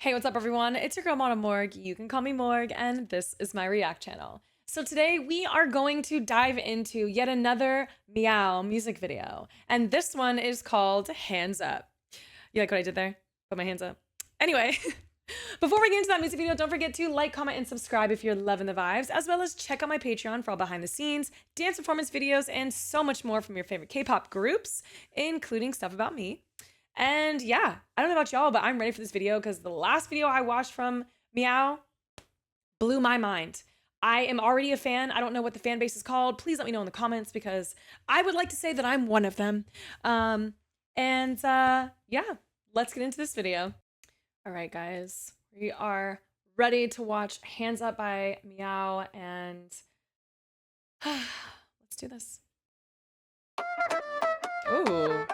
Hey, what's up everyone? It's your girl Mona Morg. You can call me Morg, and this is my React channel. So today we are going to dive into yet another Meow music video. And this one is called Hands Up. You like what I did there? Put my hands up. Anyway, before we get into that music video, don't forget to like, comment, and subscribe if you're loving the vibes, as well as check out my Patreon for all behind the scenes, dance performance videos, and so much more from your favorite K-pop groups, including stuff about me. And yeah, I don't know about y'all, but I'm ready for this video because the last video I watched from Meow blew my mind. I am already a fan. I don't know what the fan base is called. Please let me know in the comments because I would like to say that I'm one of them. Yeah, let's get into this video. All right, guys, we are ready to watch Hands Up by Meow, and let's do this. Ooh.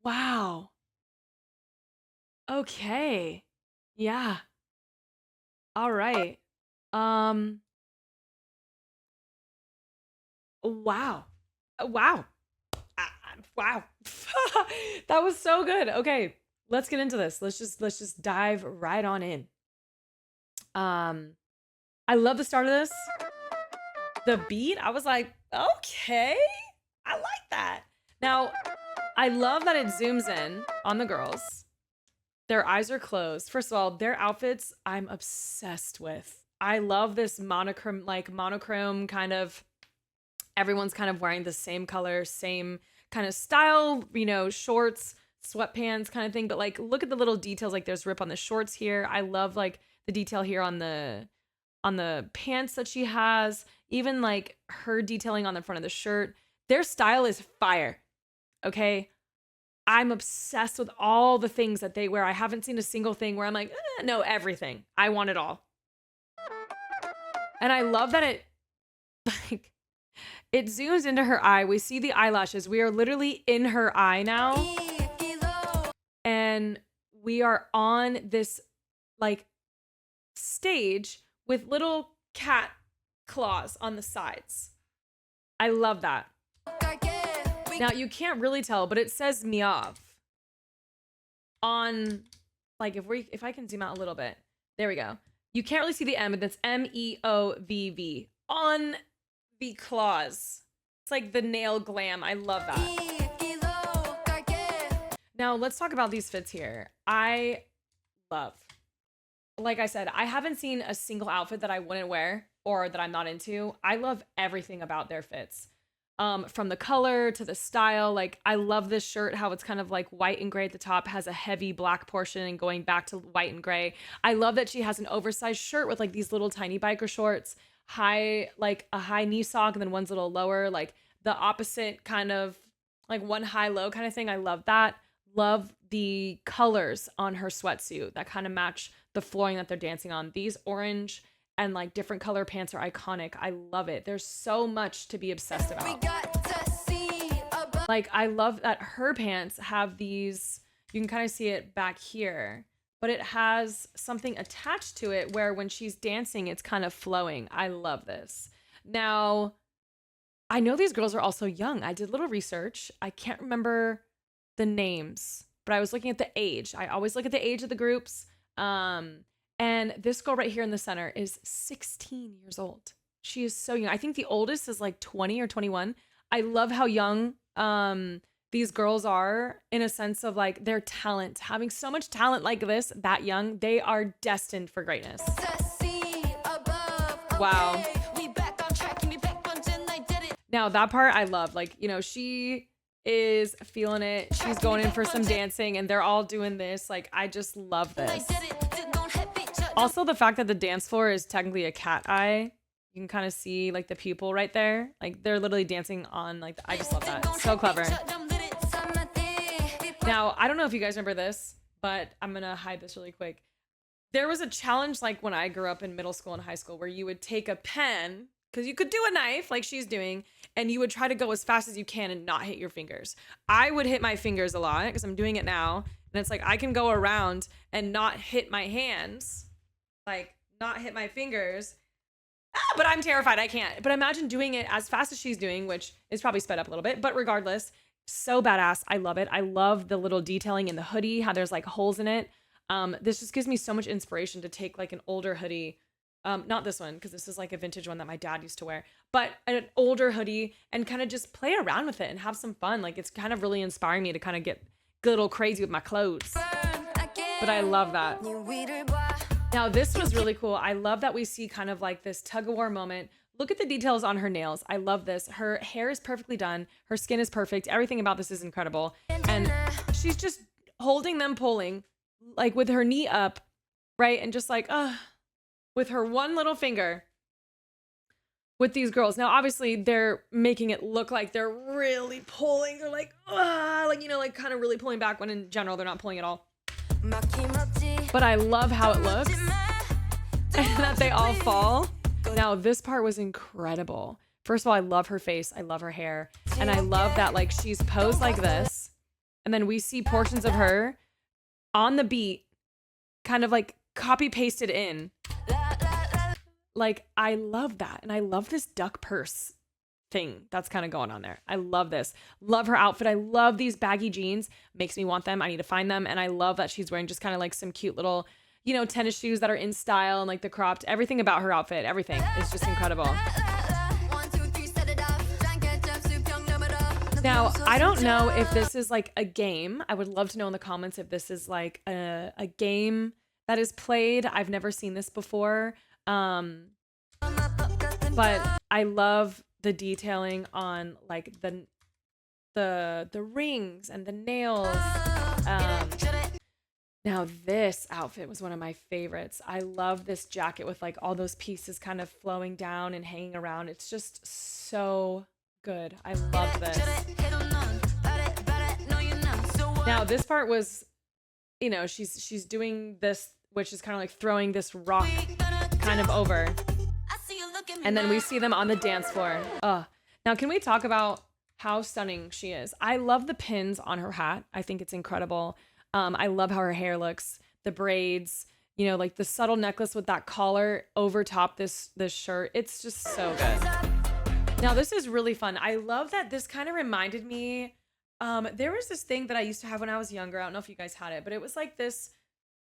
Wow. Okay. Yeah. All right. Wow. Wow. Wow. That was so good. Okay, let's get into this. Let's just dive right on in. I love the start of this. The beat, I was like, okay, I like that. Now, I love that it zooms in on the girls. Their eyes are closed. First of all, their outfits, I'm obsessed with. I love this monochrome kind of, everyone's kind of wearing the same color, same kind of style, you know, shorts, sweatpants kind of thing, but like look at the little details. Like there's rip on the shorts here. I love like the detail here on the pants that she has, even like her detailing on the front of the shirt. Their style is fire. Okay. I'm obsessed with all the things that they wear. I haven't seen a single thing where I'm like, no, everything. I want it all. And I love that it like it zooms into her eye. We see the eyelashes. We are literally in her eye now. And we are on this like stage with little cat claws on the sides. I love that. Now you can't really tell, but it says Meovv on like if I can zoom out a little bit. There we go. You can't really see the M, but that's Meovv on the claws. It's like the nail glam. I love that. Now let's talk about these fits here. I love, like I said, I haven't seen a single outfit that I wouldn't wear or that I'm not into. I love everything about their fits. From the color to the style. Like I love this shirt, how it's kind of like white and gray at the top, has a heavy black portion and going back to white and gray. I love that she has an oversized shirt with like these little tiny biker shorts, like a high knee sock and then one's a little lower, like the opposite kind of like one high low kind of thing. I love that. Love the colors on her sweatsuit that kind of match the flooring that they're dancing on. These orange and like different color pants are iconic. I love it. There's so much to be obsessed about. Like I love that her pants have these, you can kind of see it back here, but it has something attached to it where when she's dancing, it's kind of flowing. I love this. Now, I know these girls are also young. I did a little research. I can't remember the names, but I was looking at the age. I always look at the age of the groups. And this girl right here in the center is 16 years old. She is so young. I think the oldest is like 20 or 21. I love how young these girls are in a sense of like their talent. Having so much talent like this, that young, they are destined for greatness. Wow. Now that part I love. Like, you know, she is feeling it. She's going in for some dancing and they're all doing this. Like, I just love this. Also, the fact that the dance floor is technically a cat eye. You can kind of see like the pupil right there. Like they're literally dancing on like, I just love that. So clever. Now, I don't know if you guys remember this, but I'm going to hide this really quick. There was a challenge like when I grew up in middle school and high school where you would take a pen, because you could do a knife like she's doing, and you would try to go as fast as you can and not hit your fingers. I would hit my fingers a lot because I'm doing it now. And it's like I can go around and not hit my hands. Like not hit my fingers, but I'm terrified. I can't. But imagine doing it as fast as she's doing, which is probably sped up a little bit, but regardless, so badass. I love it. I love the little detailing in the hoodie, how there's like holes in it. This just gives me so much inspiration to take like an older hoodie. Not this one, because this is like a vintage one that my dad used to wear, but an older hoodie and kind of just play around with it and have some fun. Like it's kind of really inspiring me to kind of get a little crazy with my clothes. But I love that. Now, this was really cool. I love that we see kind of like this tug of war moment. Look at the details on her nails. I love this. Her hair is perfectly done. Her skin is perfect. Everything about this is incredible. And she's just holding them, pulling like with her knee up, right? And just like, with her one little finger with these girls. Now, obviously they're making it look like they're really pulling. They're like, like, you know, like kind of really pulling back when in general, they're not pulling at all. But I love how it looks and that they all fall. Now, this part was incredible. First of all, I love her face. I love her hair. And I love that like she's posed like this. And then we see portions of her on the beat, kind of like copy pasted in. Like, I love that. And I love this duck purse thing that's kind of going on there. I love this. Love her outfit. I love these baggy jeans. Makes me want them. I need to find them. And I love that she's wearing just kind of like some cute little, you know, tennis shoes that are in style and like the cropped, everything about her outfit, everything is just incredible. Now, I don't know if this is like a game. I would love to know in the comments if this is like a game that is played. I've never seen this before. But I love the detailing on like the rings and the nails. Now this outfit was one of my favorites. I love this jacket with like all those pieces kind of flowing down and hanging around. It's just so good. I love this. Now this part was, you know, she's doing this, which is kind of like throwing this rock kind of over. And then we see them on the dance floor. Now can we talk about how stunning she is? I love the pins on her hat. I think it's incredible. I love how her hair looks, the braids, you know, like the subtle necklace with that collar over top this shirt. It's just so good. Now this is really fun. I love that this kind of reminded me, there was this thing that I used to have when I was younger. I don't know if you guys had it, but it was like this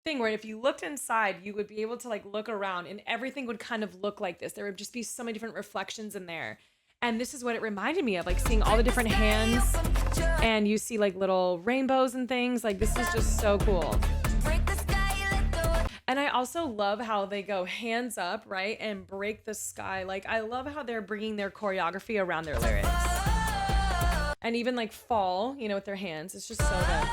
thing where if you looked inside, you would be able to like look around and everything would kind of look like this. There would just be so many different reflections in there. And this is what it reminded me of, like seeing all the different hands and you see like little rainbows and things. Like this is just so cool. And I also love how they go hands up, right? And break the sky. Like I love how they're bringing their choreography around their lyrics. And even like fall, you know, with their hands. It's just so good.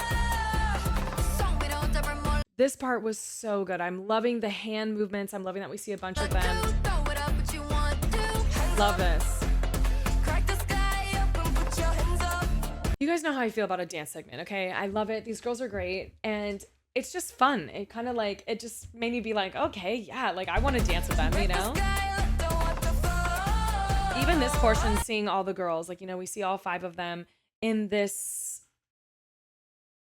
This part was so good. I'm loving the hand movements. I'm loving that we see a bunch of them. Love this. You guys know how I feel about a dance segment, okay? I love it. These girls are great. And it's just fun. It kind of like, it just made me be like, okay, yeah, like I want to dance with them, you know? Even this portion, seeing all the girls, like, you know, we see all 5 of them in this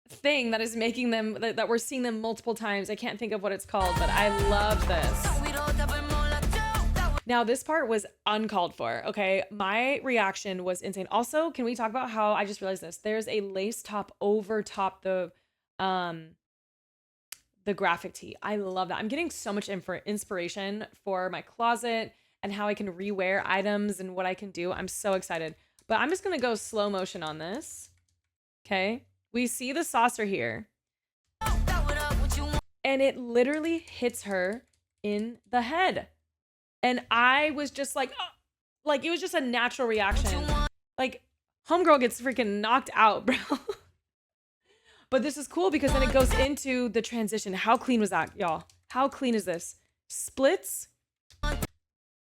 thing that is making them, that we're seeing them multiple times. I can't think of what it's called, but I love this. Now, this part was uncalled for, okay? My reaction was insane. Also, can we talk about how, I just realized this, there's a lace top over top the graphic tee. I love that. I'm getting so much inspiration for my closet and how I can rewear items and what I can do. I'm so excited. But I'm just gonna go slow motion on this, okay? We see the saucer here. And it literally hits her in the head. And I was just like, oh, like it was just a natural reaction. Like homegirl gets freaking knocked out, bro. But this is cool because then it goes into the transition. How clean was that, y'all? How clean is this? Splits.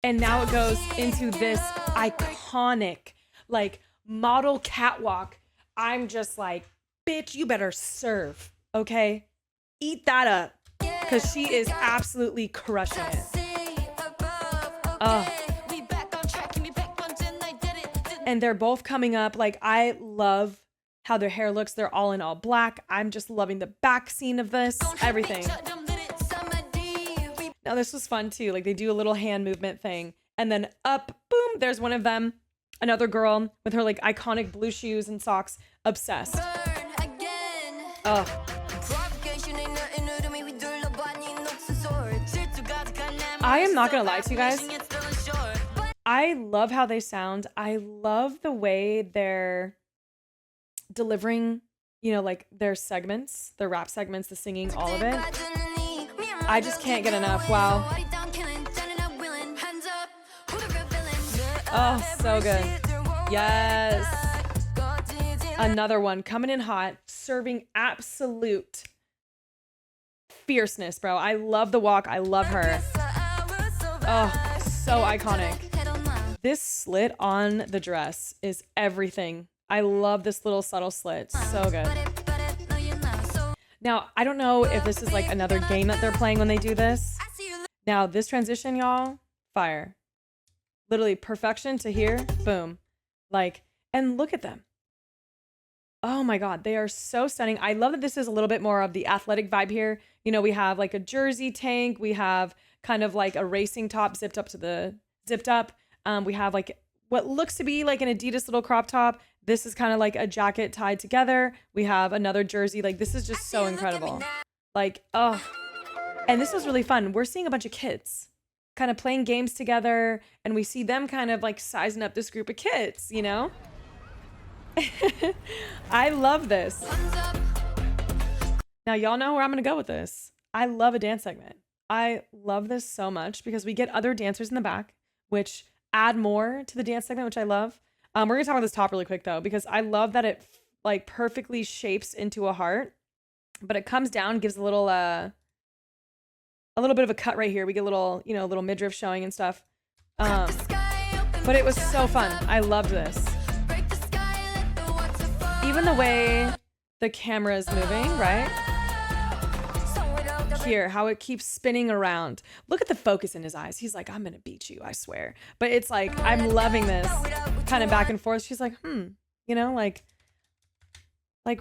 And now it goes into this iconic, like model catwalk. I'm just like, bitch, you better serve, okay? Eat that up. Because she is absolutely crushing it. And they're both coming up. Like, I love how their hair looks. They're all in all black. I'm just loving the back scene of this, everything. Now, this was fun too. Like, they do a little hand movement thing. And then up, boom, there's one of them. Another girl with her, like, iconic blue shoes and socks. Obsessed. Oh. I am not gonna lie to you guys. I love how they sound. I love the way they're delivering, you know, like their segments, the rap segments, the singing, all of it. I just can't get enough. Wow. Oh, so good. Yes. Another one coming in hot, serving absolute fierceness, bro. I love the walk. I love her. Oh, so iconic. This slit on the dress is everything. I love this little subtle slit. So good. Now, I don't know if this is like another game that they're playing when they do this. Now, this transition, y'all, fire. Literally perfection to here. Boom. Like, and look at them. Oh my God, they are so stunning. I love that this is a little bit more of the athletic vibe here. You know, we have like a jersey tank. We have kind of like a racing top zipped up. We have like what looks to be like an Adidas little crop top. This is kind of like a jacket tied together. We have another jersey. Like, this is just so incredible. Like, oh, and this was really fun. We're seeing a bunch of kids kind of playing games together, and we see them kind of like sizing up this group of kids, you know? I love this. Now, y'all know where I'm going to go with this. I love a dance segment. I love this so much because we get other dancers in the back, which add more to the dance segment, which I love. We're going to talk about this top really quick, though, because I love that it like perfectly shapes into a heart. but it comes down, gives a little bit of a cut right here. We get a little, you know, a little midriff showing and stuff. But it was so fun. I loved this. Even the way the camera is moving, right? Here, how it keeps spinning around. Look at the focus in his eyes. He's like, I'm gonna beat you, I swear. But it's like, I'm loving this kind of back and forth. She's like, you know, like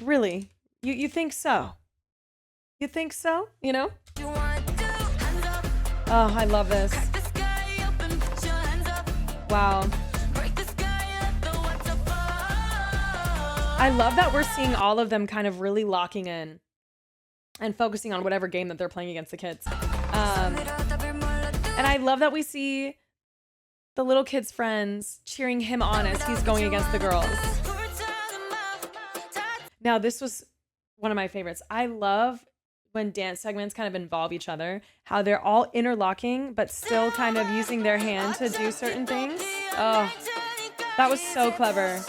really? You think so? You think so? You know? Oh, I love this. Wow. I love that we're seeing all of them kind of really locking in and focusing on whatever game that they're playing against the kids. And I love that we see the little kid's friends cheering him on as he's going against the girls. Now, this was one of my favorites. I love when dance segments kind of involve each other, how they're all interlocking, but still kind of using their hand to do certain things. Oh, that was so clever.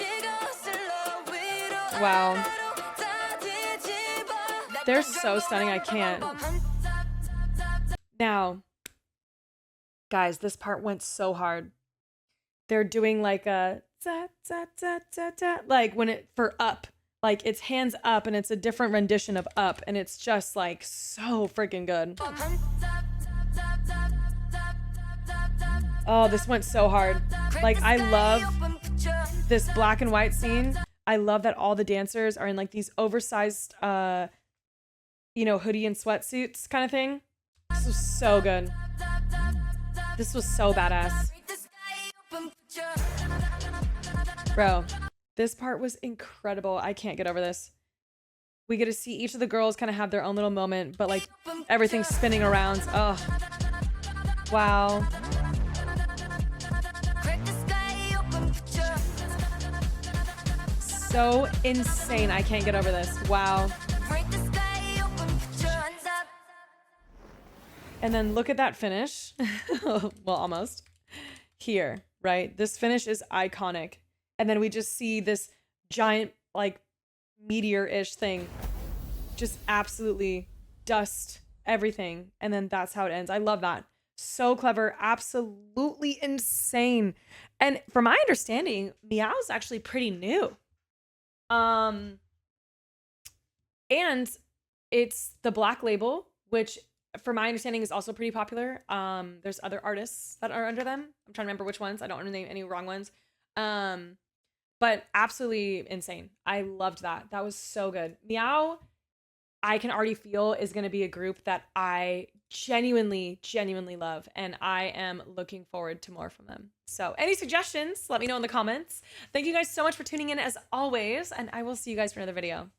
Wow. They're so stunning, I can't. Now, guys, this part went so hard. They're doing like a like when it for up. Like it's hands up and it's a different rendition of up and it's just like so freaking good. Oh, this went so hard. Like I love this black and white scene. I love that all the dancers are in like these oversized, you know, hoodie and sweatsuits kind of thing. This was so good. This was so badass. Bro. This part was incredible. I can't get over this. We get to see each of the girls kind of have their own little moment, but like everything's spinning around. Oh, wow. So insane. I can't get over this. Wow. And then look at that finish. Well, almost. Here, right? This finish is iconic. And then we just see this giant, like, meteor-ish thing just absolutely dust everything. And then that's how it ends. I love that. So clever. Absolutely insane. And from my understanding, Meowv is actually pretty new. And it's the Black label, which from my understanding is also pretty popular. There's other artists that are under them. I'm trying to remember which ones. I don't want to name any wrong ones. But absolutely insane. I loved that. That was so good. Meowv, I can already feel is going to be a group that I genuinely love. And I am looking forward to more from them. So any suggestions, let me know in the comments. Thank you guys so much for tuning in as always. And I will see you guys for another video.